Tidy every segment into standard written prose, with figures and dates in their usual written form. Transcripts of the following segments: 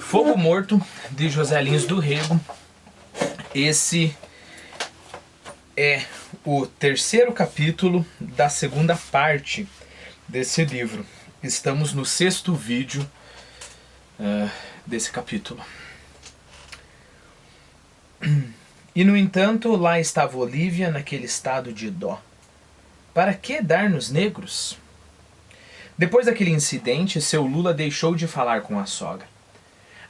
Fogo Morto, de José Lins do Rego. Esse é o terceiro capítulo da segunda parte desse livro. Estamos no sexto vídeo desse capítulo. E no entanto, lá estava Olívia naquele estado de dó. Para que dar nos negros? Depois daquele incidente, seu Lula deixou de falar com a sogra.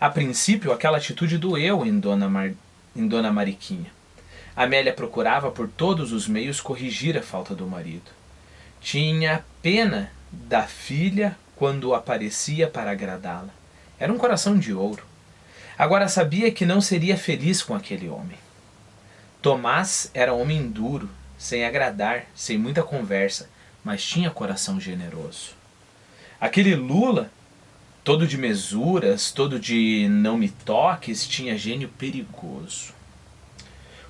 A princípio, aquela atitude doeu em Dona Mariquinha. Amélia procurava por todos os meios corrigir a falta do marido. Tinha pena da filha quando aparecia para agradá-la. Era um coração de ouro. Agora sabia que não seria feliz com aquele homem. Tomás era homem duro, sem agradar, sem muita conversa, mas tinha coração generoso. Aquele Lula, todo de mesuras, todo de não me toques, tinha gênio perigoso.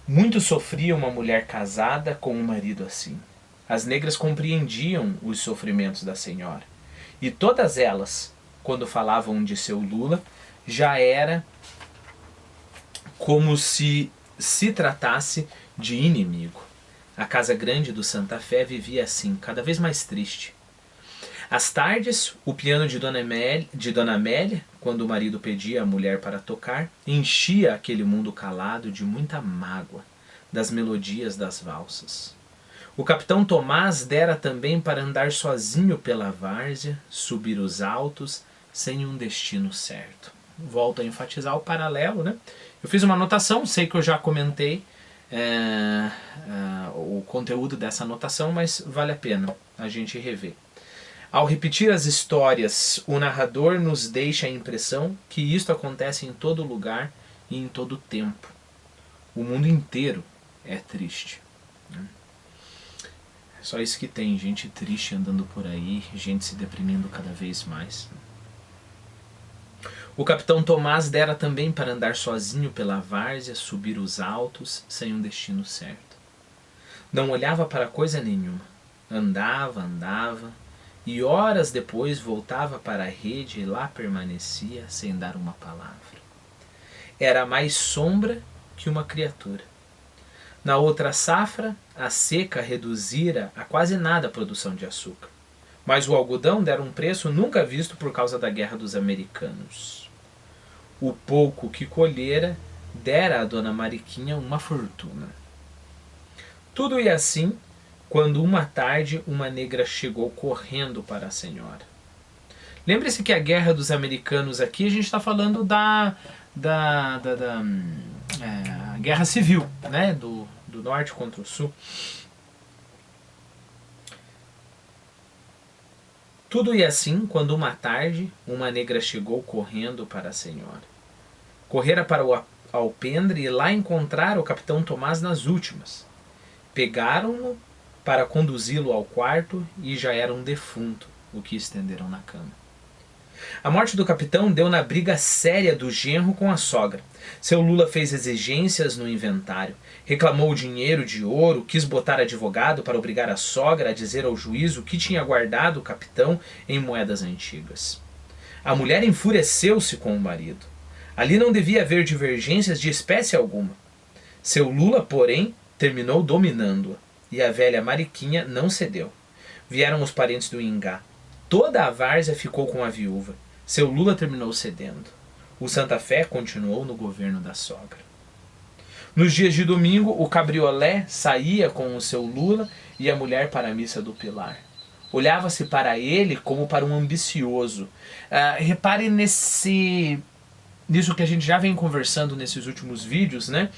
Muito sofria uma mulher casada com um marido assim. As negras compreendiam os sofrimentos da senhora. E todas elas, quando falavam de seu Lula, já era como se tratasse de inimigo. A casa grande do Santa Fé vivia assim, cada vez mais triste. Às tardes, o piano de Dona Amélia, quando o marido pedia a mulher para tocar, enchia aquele mundo calado de muita mágoa, das melodias das valsas. O capitão Tomás dera também para andar sozinho pela várzea, subir os altos, sem um destino certo. Volto a enfatizar o paralelo, né? Eu fiz uma anotação, sei que eu já comentei o conteúdo dessa anotação, mas vale a pena a gente rever. Ao repetir as histórias, o narrador nos deixa a impressão que isto acontece em todo lugar e em todo tempo. O mundo inteiro é triste. É só isso que tem, gente triste andando por aí, gente se deprimindo cada vez mais. O capitão Tomás dera também para andar sozinho pela várzea, subir os altos, sem um destino certo. Não olhava para coisa nenhuma. Andava, e horas depois voltava para a rede e lá permanecia sem dar uma palavra. Era mais sombra que uma criatura. Na outra safra, a seca reduzira a quase nada a produção de açúcar. Mas o algodão dera um preço nunca visto por causa da guerra dos americanos. O pouco que colhera dera a Dona Mariquinha uma fortuna. Tudo ia assim, quando uma tarde uma negra chegou correndo para a senhora. Lembre-se que a guerra dos americanos aqui, a gente está falando da guerra civil, né? do norte contra o sul. Tudo ia assim quando uma tarde uma negra chegou correndo para a senhora. Correra para o alpendre e lá encontrara o capitão Tomás nas últimas. Pegaram-no para conduzi-lo ao quarto e já era um defunto, o que estenderam na cama. A morte do capitão deu na briga séria do genro com a sogra. Seu Lula fez exigências no inventário, reclamou dinheiro de ouro, quis botar advogado para obrigar a sogra a dizer ao juiz o que tinha guardado o capitão em moedas antigas. A mulher enfureceu-se com o marido. Ali não devia haver divergências de espécie alguma. Seu Lula, porém, terminou dominando-a, e a velha Mariquinha não cedeu. Vieram os parentes do Ingá. Toda a várzea ficou com a viúva. Seu Lula terminou cedendo. O Santa Fé continuou no governo da sogra. Nos dias de domingo, o cabriolé saía com o seu Lula e a mulher para a missa do Pilar. Olhava-se para ele como para um ambicioso. Repare nisso que a gente já vem conversando nesses últimos vídeos, né?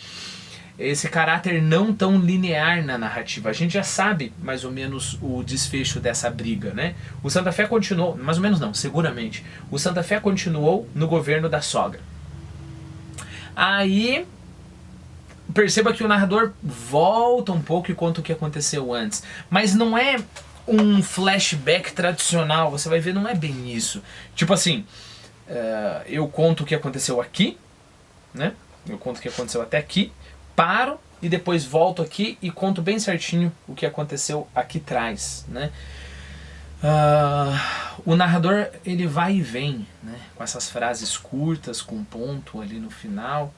Esse caráter não tão linear na narrativa. A gente já sabe mais ou menos o desfecho dessa briga, né? O Santa Fé continuou, mais ou menos não, seguramente. O Santa Fé continuou no governo da sogra. Aí, perceba que o narrador volta um pouco e conta o que aconteceu antes. Mas não é um flashback tradicional, você vai ver, não é bem isso. Tipo assim, eu conto o que aconteceu aqui, né? Eu conto o que aconteceu até aqui, paro e depois volto aqui e conto bem certinho o que aconteceu aqui atrás, né? O narrador ele vai e vem, né, com essas frases curtas, com ponto ali no final.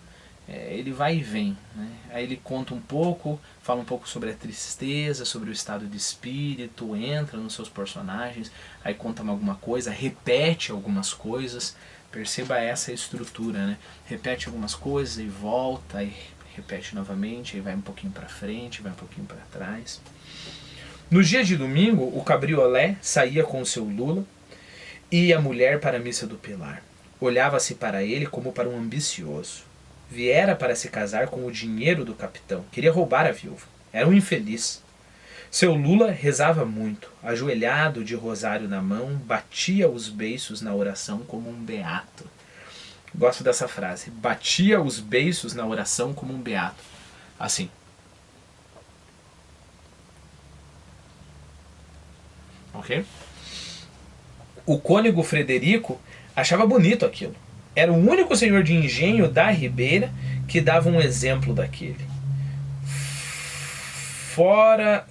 Ele vai e vem, né? Aí ele conta um pouco, fala um pouco sobre a tristeza, sobre o estado de espírito, entra nos seus personagens, aí conta alguma coisa, repete algumas coisas. Perceba essa estrutura, né? Repete algumas coisas e volta, aí repete novamente, aí vai um pouquinho para frente, vai um pouquinho para trás. No dia de domingo, o cabriolé saía com o seu Lula e a mulher para a missa do Pilar. Olhava-se para ele como para um ambicioso. Viera para se casar com o dinheiro do capitão. Queria roubar a viúva. Era um infeliz. Seu Lula rezava muito. Ajoelhado, de rosário na mão, batia os beiços na oração como um beato. Gosto dessa frase. Batia os beiços na oração como um beato. Assim. Ok? O cônego Frederico achava bonito aquilo. Era o único senhor de engenho da Ribeira que dava um exemplo daquele. Fora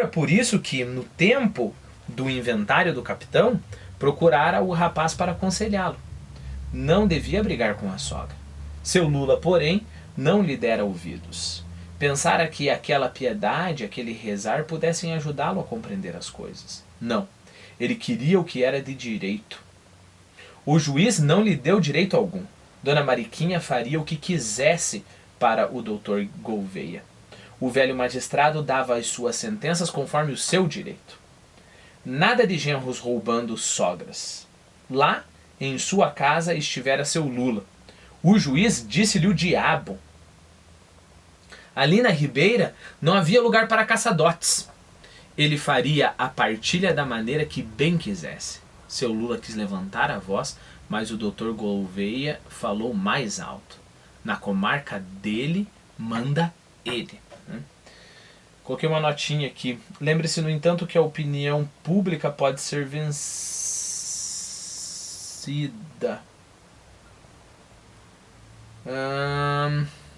por isso que, no tempo do inventário do capitão, procurara o rapaz para aconselhá-lo. Não devia brigar com a sogra. Seu Lula, porém, não lhe dera ouvidos. Pensara que aquela piedade, aquele rezar, pudessem ajudá-lo a compreender as coisas. Não. Ele queria o que era de direito. O juiz não lhe deu direito algum. Dona Mariquinha faria o que quisesse para o doutor Gouveia. O velho magistrado dava as suas sentenças conforme o seu direito. Nada de genros roubando sogras. Lá, em sua casa, estivera seu Lula. O juiz disse-lhe o diabo. Ali na Ribeira não havia lugar para caçadotes. Ele faria a partilha da maneira que bem quisesse. Seu Lula quis levantar a voz, mas o doutor Gouveia falou mais alto. Na comarca dele, manda ele. Coloquei uma notinha aqui. Lembre-se, no entanto, que a opinião pública pode ser vencida.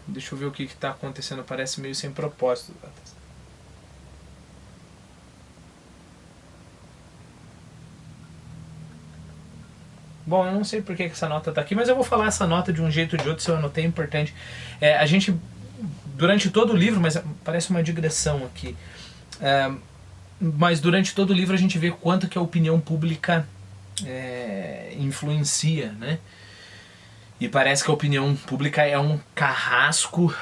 Deixa eu ver o que está acontecendo. Parece meio sem propósito. Bom, eu não sei por que essa nota está aqui, mas eu vou falar essa nota de um jeito ou de outro, se eu anotei, é importante. A gente, durante todo o livro, mas parece uma digressão aqui, mas durante todo o livro a gente vê quanto que a opinião pública influencia, né? E parece que a opinião pública é um carrasco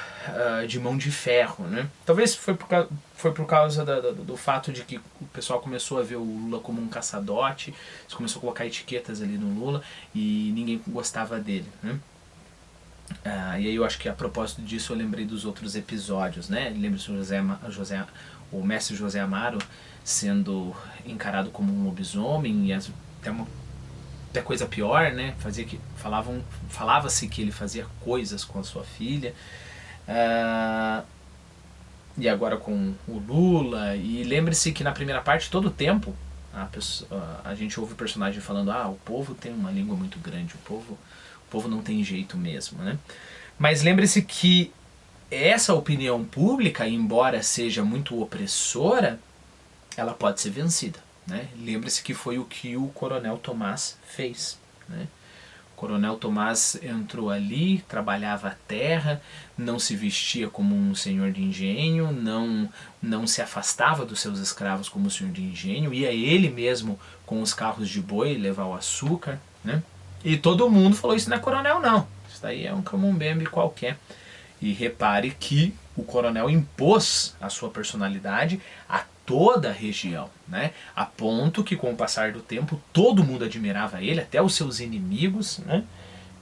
de mão de ferro, né? Talvez foi por causa do fato de que o pessoal começou a ver o Lula como um caçadote, começou a colocar etiquetas ali no Lula e ninguém gostava dele, né? E aí eu acho que a propósito disso eu lembrei dos outros episódios, né? Lembra-se o mestre José Amaro sendo encarado como um lobisomem e até coisa pior, né? Falava-se que ele fazia coisas com a sua filha. E agora com o Lula. E lembre-se que na primeira parte, todo o tempo, a gente ouve o personagem falando: o povo tem uma língua muito grande, o povo não tem jeito mesmo, né? Mas lembre-se que essa opinião pública, embora seja muito opressora, ela pode ser vencida, né? Lembre-se que foi o que o Coronel Tomás fez, né? O Coronel Tomás entrou ali, trabalhava a terra, não se vestia como um senhor de engenho, não se afastava dos seus escravos como um senhor de engenho, ia ele mesmo com os carros de boi levar o açúcar, né? E todo mundo falou: isso não é coronel não, isso daí é um camundongo qualquer. E repare que o coronel impôs a sua personalidade a toda a região, né? A ponto que, com o passar do tempo, todo mundo admirava ele, até os seus inimigos, né?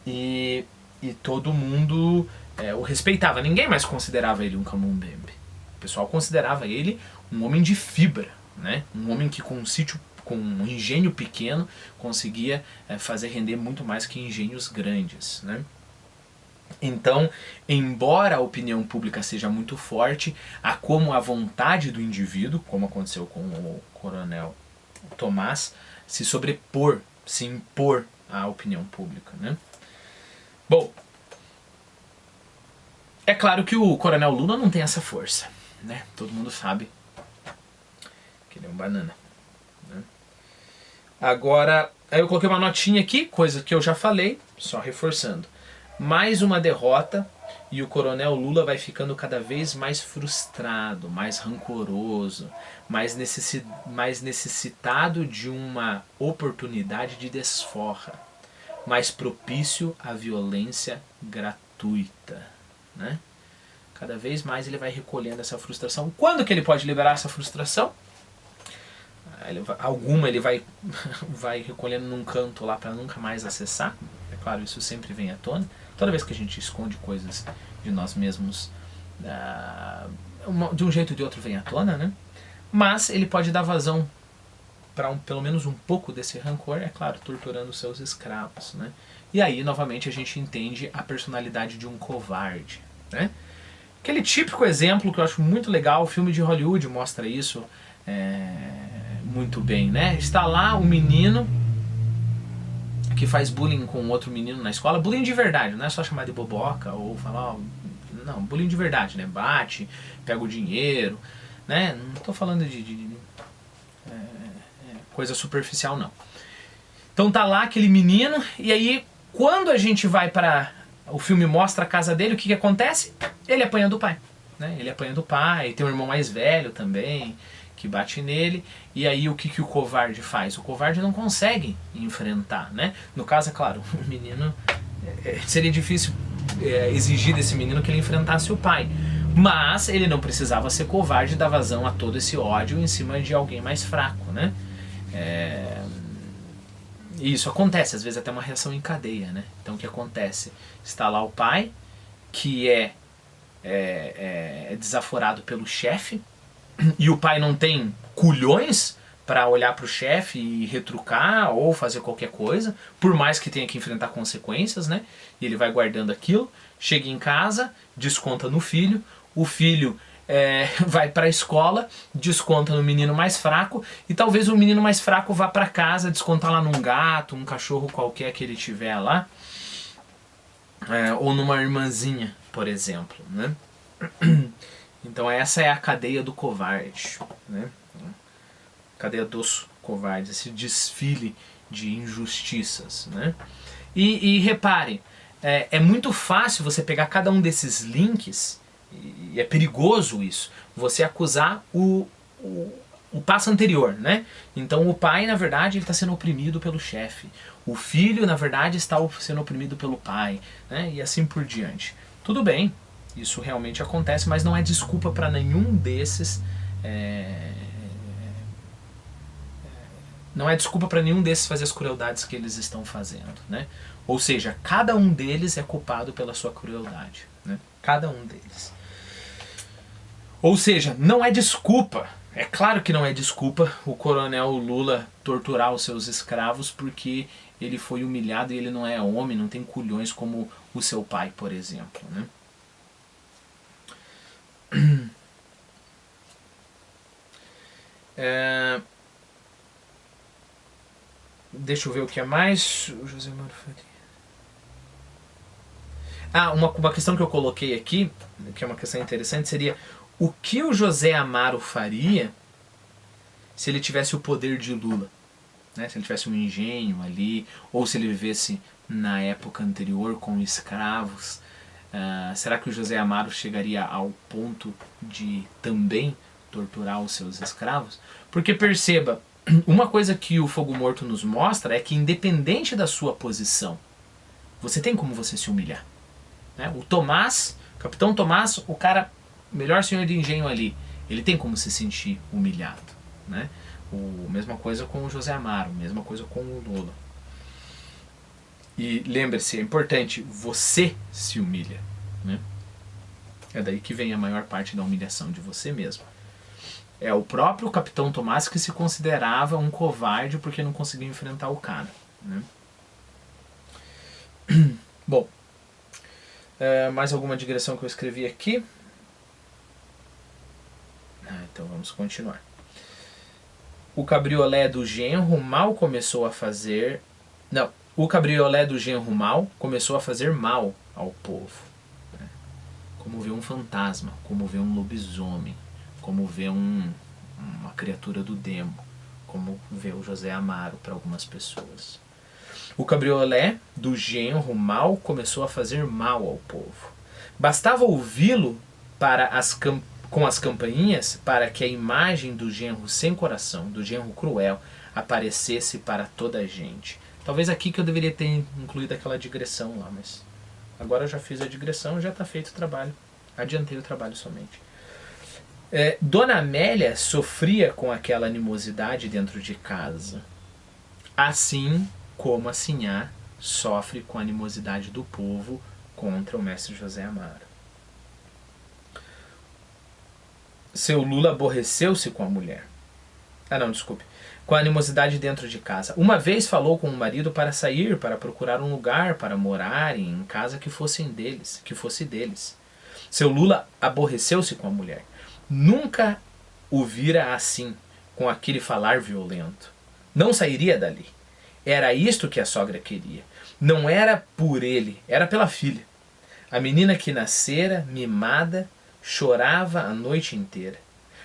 E todo mundo o respeitava. Ninguém mais considerava ele um camundongo. O pessoal considerava ele um homem de fibra, né? Um homem que, com um sítio, com um engenho pequeno, conseguia fazer render muito mais que engenhos grandes, né? Então, embora a opinião pública seja muito forte, há como a vontade do indivíduo, como aconteceu com o Coronel Tomás, se sobrepor, se impor à opinião pública, né? Bom, é claro que o Coronel Lula não tem essa força, né? Todo mundo sabe que ele é um banana, né? Agora, aí eu coloquei uma notinha aqui, coisa que eu já falei, só reforçando. Mais uma derrota e o Coronel Lula vai ficando cada vez mais frustrado, mais rancoroso, mais necessitado de uma oportunidade de desforra, mais propício à violência gratuita, né? Cada vez mais ele vai recolhendo essa frustração. Quando que ele pode liberar essa frustração? Alguma ele vai, vai recolhendo num canto lá para nunca mais acessar. É claro, isso sempre vem à tona. Toda vez que a gente esconde coisas de nós mesmos, de um jeito ou de outro vem à tona, né? Mas ele pode dar vazão para pelo menos um pouco desse rancor, é claro, torturando seus escravos, né? E aí, novamente, a gente entende a personalidade de um covarde, né? Aquele típico exemplo que eu acho muito legal, o filme de Hollywood mostra isso muito bem, né? Está lá um menino que faz bullying com outro menino na escola, bullying de verdade, não é só chamar de boboca ou falar, não, bullying de verdade, né? Bate, pega o dinheiro, né? Não estou falando de coisa superficial, não. Então tá lá aquele menino, e aí quando a gente vai para o filme mostra a casa dele, o que acontece? Ele apanha do pai, né? Ele apanha do pai, tem um irmão mais velho também que bate nele, e aí o que o covarde faz? O covarde não consegue enfrentar, né? No caso, é claro, o menino, seria difícil exigir desse menino que ele enfrentasse o pai, mas ele não precisava ser covarde e dar vazão a todo esse ódio em cima de alguém mais fraco, né? E isso acontece, às vezes até uma reação em cadeia, né? Então o que acontece? Está lá o pai, que é desaforado pelo chefe, e o pai não tem culhões para olhar para o chefe e retrucar ou fazer qualquer coisa, por mais que tenha que enfrentar consequências, né? E ele vai guardando aquilo, chega em casa, desconta no filho, o filho vai para a escola, desconta no menino mais fraco, e talvez o menino mais fraco vá para casa descontar lá num gato, um cachorro qualquer que ele tiver lá, ou numa irmãzinha, por exemplo, né? Então essa é a cadeia do covarde, né? Cadeia dos covardes, esse desfile de injustiças, né? E reparem, é muito fácil você pegar cada um desses links, e é perigoso isso, você acusar o passo anterior, né? Então o pai, na verdade, ele está sendo oprimido pelo chefe. O filho, na verdade, está sendo oprimido pelo pai, né? E assim por diante. Tudo bem, isso realmente acontece, mas não é desculpa para nenhum desses. Não é desculpa para nenhum desses fazer as crueldades que eles estão fazendo, né? Ou seja, cada um deles é culpado pela sua crueldade, né? Cada um deles. Ou seja, não é desculpa. É claro que não é desculpa o Coronel Lula torturar os seus escravos porque ele foi humilhado e ele não é homem, não tem culhões como o seu pai, por exemplo, né? Deixa eu ver o que é mais. O José Mauro Faria. Uma questão que eu coloquei aqui, que é uma questão interessante, seria o que o José Amaro faria se ele tivesse o poder de Lula, né? Se ele tivesse um engenho ali, ou se ele vivesse na época anterior com escravos. Será que o José Amaro chegaria ao ponto de também torturar os seus escravos? Porque perceba, uma coisa que o Fogo Morto nos mostra é que independente da sua posição, você tem como você se humilhar, né? O Tomás, o Capitão Tomás, o cara, melhor senhor de engenho ali, ele tem como se sentir humilhado, né? Mesma coisa com o José Amaro, mesma coisa com o Lula. E lembre-se, é importante, você se humilha, né? É daí que vem a maior parte da humilhação de você mesmo. É o próprio Capitão Tomás que se considerava um covarde porque não conseguia enfrentar o cara, né? Bom, mais alguma digressão que eu escrevi aqui? Então vamos continuar. O cabriolé do genro mal começou a fazer... Não, o cabriolé do genro mal começou a fazer mal ao povo, né? Como ver um fantasma, como ver um lobisomem, como ver uma criatura do demo, como vê o José Amaro para algumas pessoas. O cabriolé do genro mal começou a fazer mal ao povo. Bastava ouvi-lo com as campainhas para que a imagem do genro sem coração, do genro cruel, aparecesse para toda a gente. Talvez aqui que eu deveria ter incluído aquela digressão lá, mas agora eu já fiz a digressão, já está feito o trabalho. Adiantei o trabalho somente. Dona Amélia sofria com aquela animosidade dentro de casa, assim como a Sinhá sofre com a animosidade do povo contra o mestre José Amaro. Seu Lula aborreceu-se com a mulher. Com a animosidade dentro de casa. Uma vez falou com o marido para sair, para procurar um lugar para morarem em casa que fosse deles. Seu Lula aborreceu-se com a mulher. Nunca o vira assim, com aquele falar violento. Não sairia dali. Era isto que a sogra queria. Não era por ele, era pela filha. A menina que nascera, mimada, chorava a noite inteira.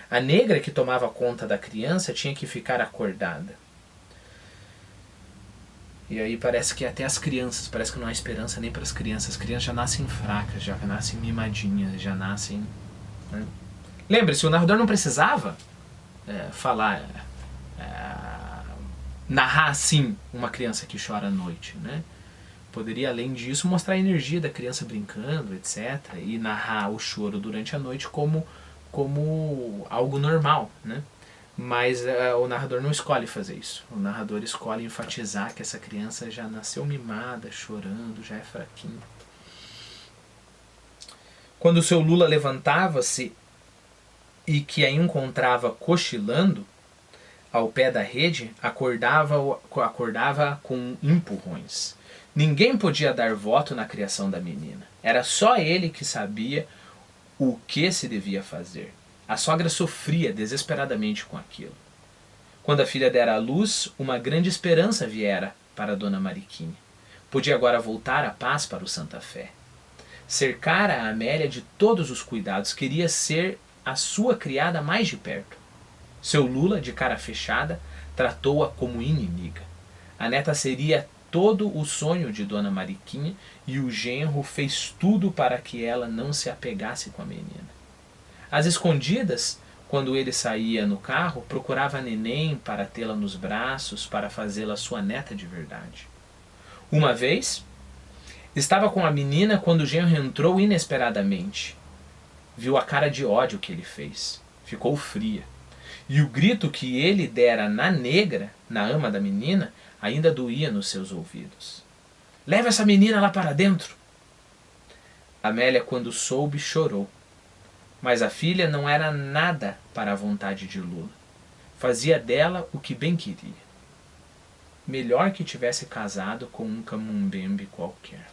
A negra que tomava conta da criança tinha que ficar acordada. E aí parece que até as crianças, parece que não há esperança nem para as crianças. As crianças já nascem fracas, já nascem mimadinhas, já nascem... Né? Lembre-se, o narrador não precisava narrar assim uma criança que chora à noite, né? Poderia, além disso, mostrar a energia da criança brincando, etc. E narrar o choro durante a noite como algo normal, né? Mas o narrador não escolhe fazer isso. O narrador escolhe enfatizar que essa criança já nasceu mimada, chorando, já é fraquinha. Quando o seu Lula levantava-se e que a encontrava cochilando ao pé da rede, acordava com empurrões. Ninguém podia dar voto na criação da menina. Era só ele que sabia o que se devia fazer. A sogra sofria desesperadamente com aquilo. Quando a filha dera à luz, uma grande esperança viera para Dona Mariquinha. Podia agora voltar a paz para o Santa Fé. Cercara a Amélia de todos os cuidados, queria ser a sua criada mais de perto. Seu Lula, de cara fechada, tratou-a como inimiga. A neta seria todo o sonho de Dona Mariquinha e o genro fez tudo para que ela não se apegasse com a menina. Às escondidas, quando ele saía no carro, procurava a neném para tê-la nos braços, para fazê-la sua neta de verdade. Uma vez, estava com a menina quando o genro entrou inesperadamente. Viu a cara de ódio que ele fez. Ficou fria. E o grito que ele dera na negra, na ama da menina, ainda doía nos seus ouvidos. Leva essa menina lá para dentro. Amélia, quando soube, chorou. Mas a filha não era nada para a vontade de Lula. Fazia dela o que bem queria. Melhor que tivesse casado com um Camumbembe qualquer.